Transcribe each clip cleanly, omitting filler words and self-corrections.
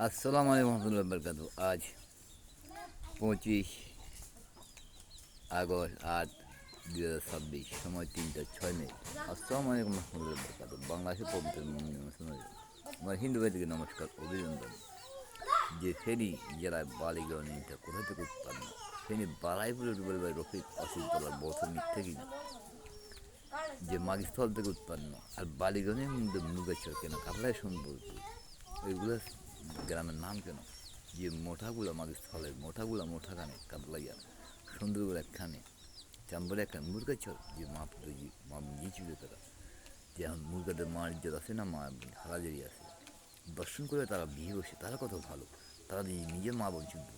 আসসালামু আলাইকুম রহমতুল্লাহ বরকাত। আজ 25 আগস্ট 8 2026, সময় 3টা 6 মিনিট। আসসালামু আলাইকুম রহমতুল্লাহ বরকাত। বাংলাদেশের পবিত্র আমার হিন্দু ভাইদেরকে নমস্কার, অভিনন্দন। যে ফেনী জেলায় বালিগঞ্জ ইটা কোথা থেকে উৎপন্ন? ফেনী বালাইপুরের বলবে রফিক অসিফতলার বছর মিথ্যে কিনা, যে মাগিস্থল থেকে উৎপন্ন। আর বালিগঞ্জের মধ্যে মুগেশ্বর কেন, কাতলাই সম্বলপুর, ওইগুলো গ্রামের নাম কেন? যে মোঠাগুলো মাগিস্থলের মোঠাগুলো মোঠাখানে কাতলাইয়া, সুন্দরগুলো একখানে, চাম্বরে একখানে মুরগাছর, যে মা জিছিল তারা, যে এখন মুরগাদের মার ইজ্জত আছে না, মা হারাজারি আছে, দর্শন করে তারা বিয়ে বসে, তারা কত ভালো। তারা যে নিজের মা বঞ্চিত,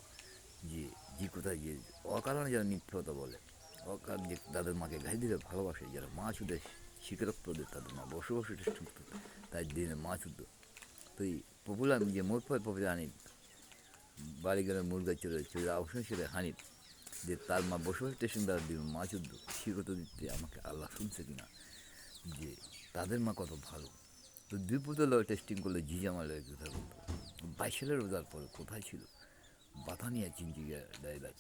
যে যে কোথায় যে অকারণে যারা মিথ্যতা বলে, অকার যে তাদের মাকে গাড়ি দিলে ভালোবাসে, যারা মা ছুটে স্বীকারোক্ত তাদের মা বসে বসে টেস্ট, তাই দিনে মা ছুটতো। তো এই পপুলার যে মোট পপুলার হানিফ বাড়িগ্রামের মুরগা চলে চলে অবসর ছিল হানিফ, যে তার মা বসে বসে টেস্টিং দ্বারা দিবে মা চুদ্দ স্বীকৃত দিতে আমাকে আল্লাহ শুনছে কিনা, যে তাদের মা কত ভালো। তো দুই পুতুল টেস্টিং করলে জিজামা লয়ে কথা বলতো। 22 সালের রোজার পরে কোথায় ছিল বাথানিয়া চিঞ্চিয়া ডাইলার,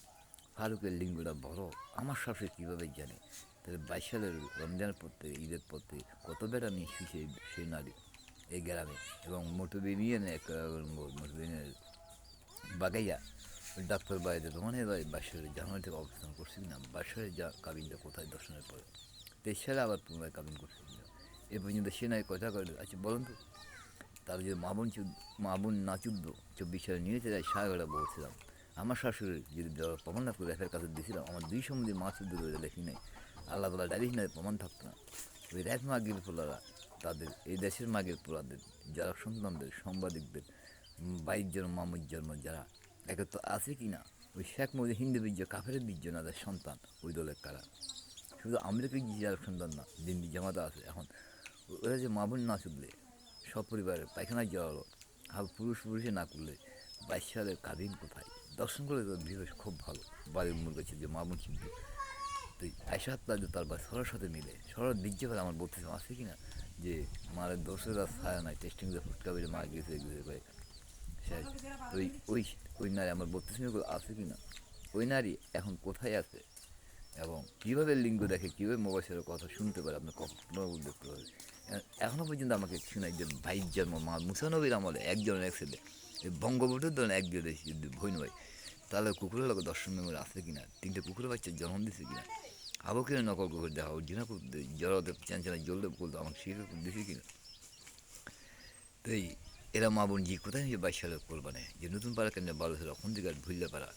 ফারুকের লিঙ্গটা বড়, আমার শাশুড়ি কীভাবে জানে? তাহলে 22 সালের রমজানের পর থেকে, ঈদের পর থেকে কত বেড়া নিয়ে শুয়ে সেই নারী এই গ্রামে। এবং মোটরবিনিয়ে মোটরবিনিয়ার বাগাইয়া ডাক্তার বাড়িতে তোমার এবার 22 জানুয়ারি থেকে অবস্থান করছি না, 22 যা কাবিনটা কোথায় দর্শনের পরে 23 সালে আবার পুনরায় কাবিন করছি না, এ পর্যন্ত সে নাই কথা করে। আচ্ছা বলুন তো, তার যদি মা বোন না চুদ্দ 24 সালে নিয়ে যেতে যায় সাগরে বলছিলাম, আমার শাশুড়ি যদি প্রমাণ না করে রেফের কাছে দিয়েছিলাম, আমার 2 সম্বন্ধে মা চুদ্দ করে লেখি নাই, আল্লাহ তালা ডাইরিস নাই, প্রমাণ থাকতো না। ওই রেফ মাগির পোলারা, তাদের এই দেশের মাগের পোলাদের, যারা সন্তানদের সাংবাদিকদের 22 জন মামুর জন্ম, যারা একে তো আছে কি না, ওই শেখ মুজিব হিন্দু বীর্য কাফের বীর্য না, তাদের সন্তান ওই দলের কারা, শুধু আমেরিকার যারা সন্তান না, দিল্লি জামাতা আছে এখন। ওরা যে মা বোন না চুদলে সপরিবারে পায়খানায় যাওয়া হলো, হাল পুরুষে না করলে 22 সালের কাবিন কোথায় দর্শন করলে তো বিশেষ খুব ভালো। বাড়ির মূল গেছে যে মা বোন চিনত, তো আয়সা তার তার বা সরার সাথে মিলে সরার দিজ্জে ফেলে আমার বলতে আছে কি না, যে মারের দোষের আর ছায়া নাই, টেস্টিং যে ফুটকা বেড়ে মা গেছে করে শেষ। তো ওই ওই নারী আমার 32 আছে কি না, ওই নারী এখন কোথায় আছে, এবং কীভাবে লিঙ্গ দেখে, কীভাবে মোবাইলের কথা শুনতে পারে, আপনার কখনো দেখতে পারে। এখনও পর্যন্ত আমাকে শোনায় যে 22 জন্ম মা মুসানবীর আমলে একজনের এক ছেলে, এই বঙ্গবন্ধুর ধরেন একজনের ভৈন ভাই, তাহলে কুকুরের লোক দর্শন মেমোরি আছে কিনা, 3টে কুকুরের বাচ্চার জন্ম দিছে কিনা, আবু কিনা নকল কুকুর দেখা অরিজিনাল করতে জড়তে চ্যানচানা জ্বললে বলতো আমাকে শিখে দিছে কিনা। তো এরা মা বোন জি কোথায় নিয়ে 22 সালে কোরবানে, যে নতুন পাড়া কেন ভালো ছিল এখন থেকে ভুললে পারা,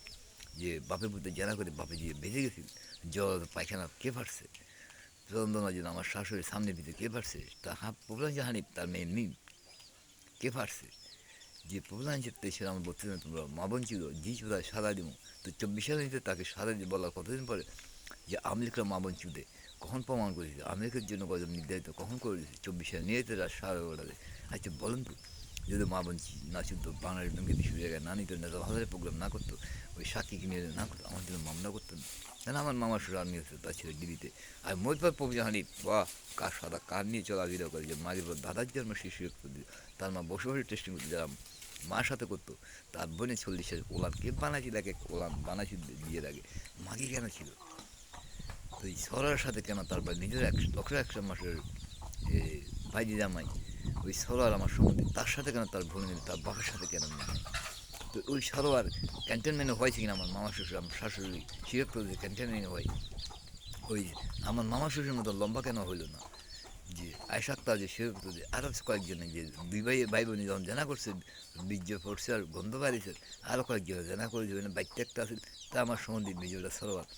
যে বাপের বুদ্ধে জানা করে বাপে দিয়ে বেঁচে গেছিল, জল পায়খানা কে ফাটছে, চন্দনা যেন আমার শাশুড়ির সামনে দিতে কে ফাটছে, তা প্রবলেম যে হানিফ তার মেয়ে মিম কে ফাটছে, যে প্রবলেম চেপতে সে আমার বলতে তোমরা মা বোন ছিল জি কোথায় সাদা দিব। তো 24 সালে নিতে তাকে সাদা দিয়ে বলার কতদিন পরে, যে আমেরিকার মা বোন চুদে কখন প্রমাণ করেছে, আমেরিকার জন্য গজব নির্ধারিত কখন করে দিয়েছে, 24 সালে নিয়ে যেতে তার সারা ওটাতে। আচ্ছা বলুন তো, যদি মা বোন না চুদ্দ বাংলাদেশ ব্যাংকে কিছু জায়গায় না নিত, নেতা ভালো প্রোগ্রাম না করতো, ওই সাক্ষীকে নিয়ে না করতো, আমার জন্য মামলা করতেন না। আমার মামার শ্বশুর আর্মি আছে, তার ছেলে ডিবিতে। আর মোজবার পবিজাহানি বা কার সাদা কার নিয়ে চলাফেরা করে, যে মাগের পর দাদার জন্ম শিশু তার মা বসে বসে টেস্টিং করতে, যারা মার সাথে করতো, তার বোনে 40-এর কোলান কে বানাইছি, দেখে কোলান বানাইছি দিয়ে রাখে, মাগি কেন ছিল। তো এই সরার সাথে কেন তার ভাই নিজের 1,00,000 মাসের ভাইজি জামাই, ওই সরোয়ার আমার সম্বন্ধে তার সাথে কেন তার ভুল নেই, তার বাবার সাথে কেন নেই। তো ওই সরোয়ার ক্যান্টনমেন্টে হয়েছে কিনা, আমার মামা শ্বশুর আমার শাশুড়ি সিলেক্ট করেছে ক্যান্টনমেন্টে হয়, ওই আমার মামা শ্বশুরের মতো লম্বা কেন হইল না, যে আয়সা আক্তার যে সিলেক্ট করেছে, আরও কয়েকজনে যে দুই ভাই বোনে যখন জানা করছে, বীর্য পড়ছে আর গন্ধ বাড়িছে, আরও কয়েকজন জানা করেছে, ওই বাচ্চা একটা আছে, তা আমার সম্বন্ধে মেজরটা সরোয়ার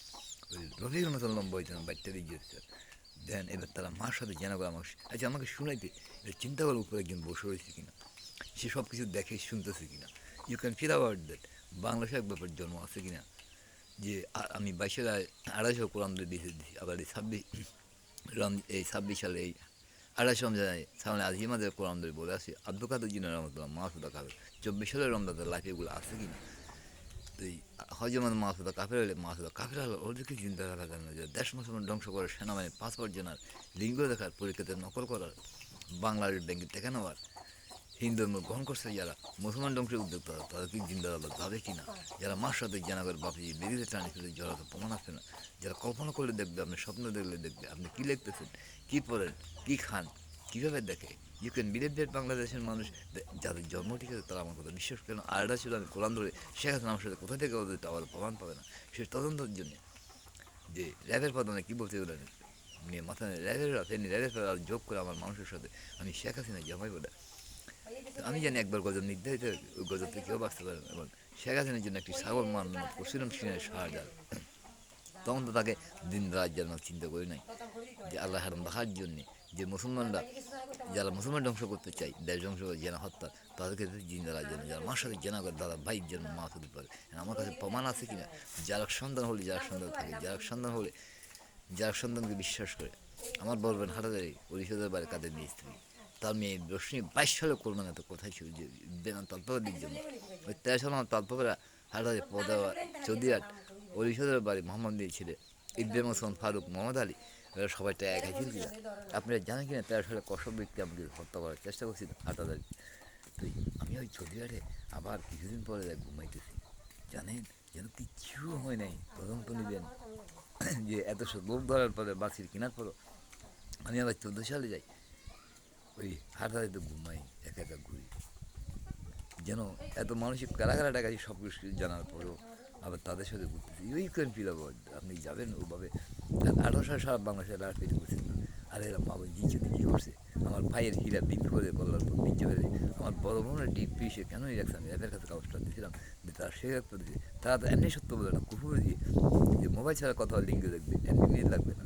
ওই রফিকের মতন লম্বা হয়েছে না, বাচ্চা দিয়ে দেন। এবার তারা মার সাথে জানা করে আমাকে, আচ্ছা আমাকে শুনাইতে, এটা চিন্তা করার উপরে একজন বসে রয়েছে কিনা, সে সব কিছু দেখে শুনতেছে কিনা, you can feel out that বাংলাদেশে এক ব্যাপার জন্ম আছে কিনা, যে আমি 22,200 কোরআন দিয়েছি, আবার এই 26 সালে এই 28 রমজানে সামনে আজিমাদের কোরআন বলে আসি, আব্দুল কাদের জিনের রহমতুল্লাহ মাহসুদা কাফের 24 সালের রমজানের লাইফ এগুলো আছে কিনা। তো এই হজমান মাহসুদা কাফের হলে মাহসুদা কাফের হলো, ওদেরকে চিন্তা করা যায় না, যে দেশ মুসলমান ধ্বংস করে সেনাবাহিনী 5 জনের লিঙ্গ দেখার পরীক্ষাতে নকল করার, বাংলাদেশ ব্যাংকে টেকা নেওয়ার, হিন্দু ধর্ম গ্রহণ করছে যারা, মুসলমান ধ্বংসের উদ্যোক্তা তাদের কি জিন্দাবাদ যাবে কি না? যারা মার সাথে জানা করে বাপি বেরিয়ে টানি ফেলে যারা তো প্রমাণ আসবে না, যারা কল্পনা করলে দেখবে, আপনি স্বপ্ন দেখলে দেখবে, আপনি কী লিখতেছেন, কী পড়েন, কী খান, কীভাবে দেখে। ইউ ক্যান বিলিভ দ্যাট বাংলাদেশের মানুষ যাদের জন্ম ঠিক আছে তারা আমার কথা বিশ্বাস করে না। আর এটা ছিল আমি কোরআন ধরে শেখ হাসিনা আমার সাথে কোথা থেকে ওদের আবার প্রমাণ পাবে না, সে তদন্তের জন্য যে র্যাবের প্রধানে কী বলতে গেলেন নিয়ে মাথা র্যাবের ফেনি র্যাবের আর যোগ করে আমার মানুষের সাথে আমি শেখ হাসিনা জামাই বলে। আমি জানি একবার গজব নির্ধারিত ওই গজব থেকে কেউ বাঁচতে পারে না। এবং শেখ হাসিনার জন্য একটি ছাগল মান্যত করছিলাম সিনের শাহজাহান, তখন তো তাকে দিন রাত যেন চিন্তা করি নাই যে আল্লাহ হারাম দেখার জন্যে যে মুসলমানরা যারা মুসলমান ধ্বংস করতে চাই, দেশ ধ্বংস করে জেনা হত্যা, তাদেরকে জিন্দা রাখার জন্য যারা মার সাথে জেনা করে দাদা ভাইয়ের জন্য মা হতে পারে। আমার কাছে প্রমাণ আছে কিনা, যারা সন্তান হলে, যারা সন্তান থাকে, যারা সন্তান হলে, যারা সন্তানকে বিশ্বাস করে। আমার বলবেন হাটাদারি পরিষদের বাইরে কাদের মেয়ে স্ত্রী, তার মেয়ে রশ্মি 22 সালে করবেন, এত কোথায় ছিল যে তৎপর দিক জন্য ওই 13 সাল আমার তৎপরা হাটাদারি পদা চৌধুরীহাট পরিষদের বাড়ি মোহাম্মদ ছেলে ইব্রাহিম ওসমান ফারুক মোহাম্মদ আলী, এরা সবাইটা এক ছিল কিনা আপনারা জানেন কিনা? 13 সালে কসব ব্যক্তি আমাকে হত্যা করার চেষ্টা করছিল হাটাদারি। তুই আমি ওই চৌধুরীহাটে আবার কিছুদিন পরে ঘুমাইতেছি, জানেন যেন কিচ্ছু হয় নাই। তদন্ত নেবেন যে এত লোক ধরার পরে বাসির কেনার পরও আমি আবার 14 সালে যাই, ওই হাটাদারিতে ঘুমাই, একা একা ঘুরি, যেন এত মানসিক কারা টাকা সব কিছু জানার পরেও আবার তাদের সাথে ঘুরতেছি। ইউ ক্যান ফিল অ্যাবাউট, আপনি যাবেন ওভাবে। 18 সালে সারা বাংলাদেশে লাট পেতে করছেন না। আর এরা বাবা জিচুতে কী করছে, আমার ভাইয়ের হীরা বিক্রি করে কল্লার পর বিচ্ছে ফেলে, আমার বড় বোনের ডিপ পিসে কেনই রাখছে, আমি র্যাবের কাছে কাগজটা দিয়েছিলাম যে তারা সে রাখতে দিয়েছে, তারা তো এমনি সত্য বলে না, কুকুরে দিয়ে যে মোবাইল ছাড়া কথা লিঙ্কে দেখবে, এমনি মিনিট লাগবে না,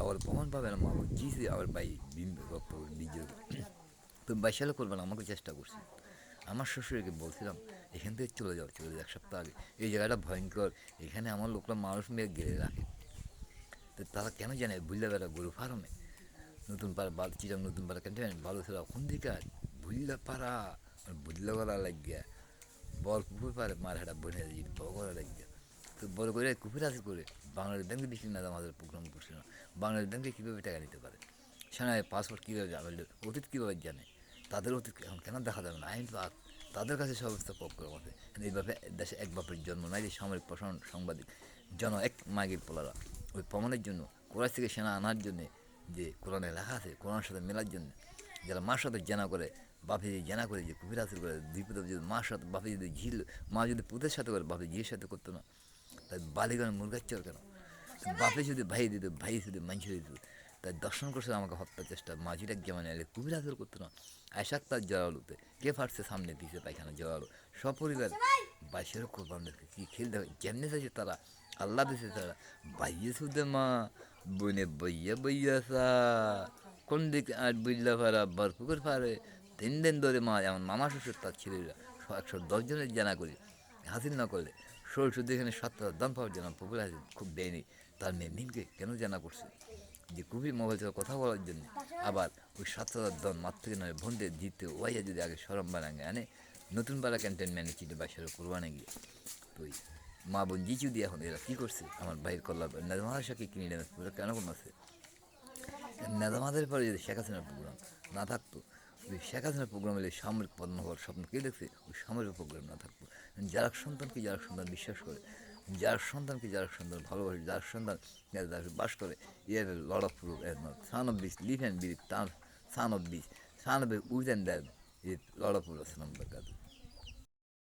আবার প্রমাণ পাবে না। মা জিসে আমার ভাই রক্ত বীর্য তো 22 সালে করবে না, আমাকে চেষ্টা করছি। আমার শ্বশুরকে বলছিলাম এখান থেকে চলে যাও, 1 সপ্তাহ আগে, এই জায়গাটা ভয়ঙ্কর, এখানে আমার লোকরা মানুষ মেয়ে গেড়ে রাখে। তো তারা কেন জানে বুঝলে বেড়া গরু ফার্মে নতুন পাড়া চিরাং নতুন পাড়া ক্যান্টনমেন্ট ভালো ছিল কোন দিকে বুঝলা পাড়া বুঝলা করা লাগিয়া বল পুকুর পাড়ে মার হাটা বনে বড় করা লাগিয়া। তো বড় করে কুকুর আছে করে বাংলাদেশ ব্যাংকে বেশি না আমাদের প্রোগ্রাম করছিল না, বাংলাদেশ ব্যাংকে কীভাবে টাকা নিতে পারে, সেনায় পাসপোর্ট কীভাবে যাবে, অতীত কীভাবে জানে, তাদের অতীত এখন কেন দেখা যাবে না, আইন তো তাদের কাছে সমস্ত প্রোগ্রাম আছে। এইভাবে দেশে এক বাপের জন্ম নাই যে সামরিক প্রশাসন সাংবাদিক জন এক মাগির পোলারা ওই প্রমাণের জন্য কোরআন থেকে সেনা আনার জন্যে, যে কোরআনে লেখা আছে কোরআনের সাথে মেলার জন্য, যারা মার সাথে জেনা করে, বাপে যদি জেনা করে, যে কুফির হাসিল করে, দ্বিপদ যদি মার সাথে বাপে যদি ঝিল, মা যদি পুতের সাথে করে, বাপে ঝিলের সাথে করতো না, তাই বালিগণ মুরগার চর কেন? বাপে যদি ভাই দিত, ভাই যদি মানুষ দিত, তাই দর্শন করছে আমাকে হত্যার চেষ্টা, মাঝিটা যেমন এলে কুবির হাসিল করতো না, আয়সাক তার জড়ালুতে কে ফাটছে সামনে পিছিয়ে পায়খানা জড়ালো, সপরিবার 22 কোরবানদেরকে কী খেলতে হয়, যেমনি চাইছে তারা আল্লাহ দিয়েছে, তারা বাইয়ে শুধু মা বনে বইয়া বইয়াসা কোন দিকে আর বুঝলা ফারা বরপুকুর ফারে 3 দিন ধরে মা যেমন মামা শ্বশুর তার ছেলেরা 110 জনের জানা করি হাসিল না করলে শুধু এখানে 7,000 দাম পাওয়ার জন্য পুকুর হাসিল খুব দেয়নি, তার মেয়ে মিমকে কেন জানা করছে যে খুবই মোবাইল ছাড়া কথা বলার জন্য, আবার ওই 7,000 দন মার থেকে নয় বোনদের জিততে ওয়াইয়া যদি আগে সরম বানাঙ্গে আনে নতুন পাড়া ক্যান্টনমেন্টে চিটে 22 কোরবানে গিয়ে। তো ওই মা বোন জিচু দিয়ে এখন এরা কী করছে, আমার ভাইয়ের কল্যাণ নেদামাদাকে কিনে নেবে পুরো কেন কম আছে। নেদামাদের পরে যদি শেখ হাসিনার প্রোগ্রাম না থাকতো, ওই শেখ হাসিনার প্রোগ্রাম এলে সামরিক পণ্য হওয়ার স্বপ্ন কে দেখছে, ওই সামরিক প্রোগ্রাম না থাকতো। যারা সন্তানকে যারা সন্তান বিশ্বাস করে, যার সন্তানকে যারা সন্তান ভালোবাসে, যার সন্তান বাস করে, year lord of proof son of bitch live and believe, son of bitch son of with and that lord of proof আছে নম্বর কাজ।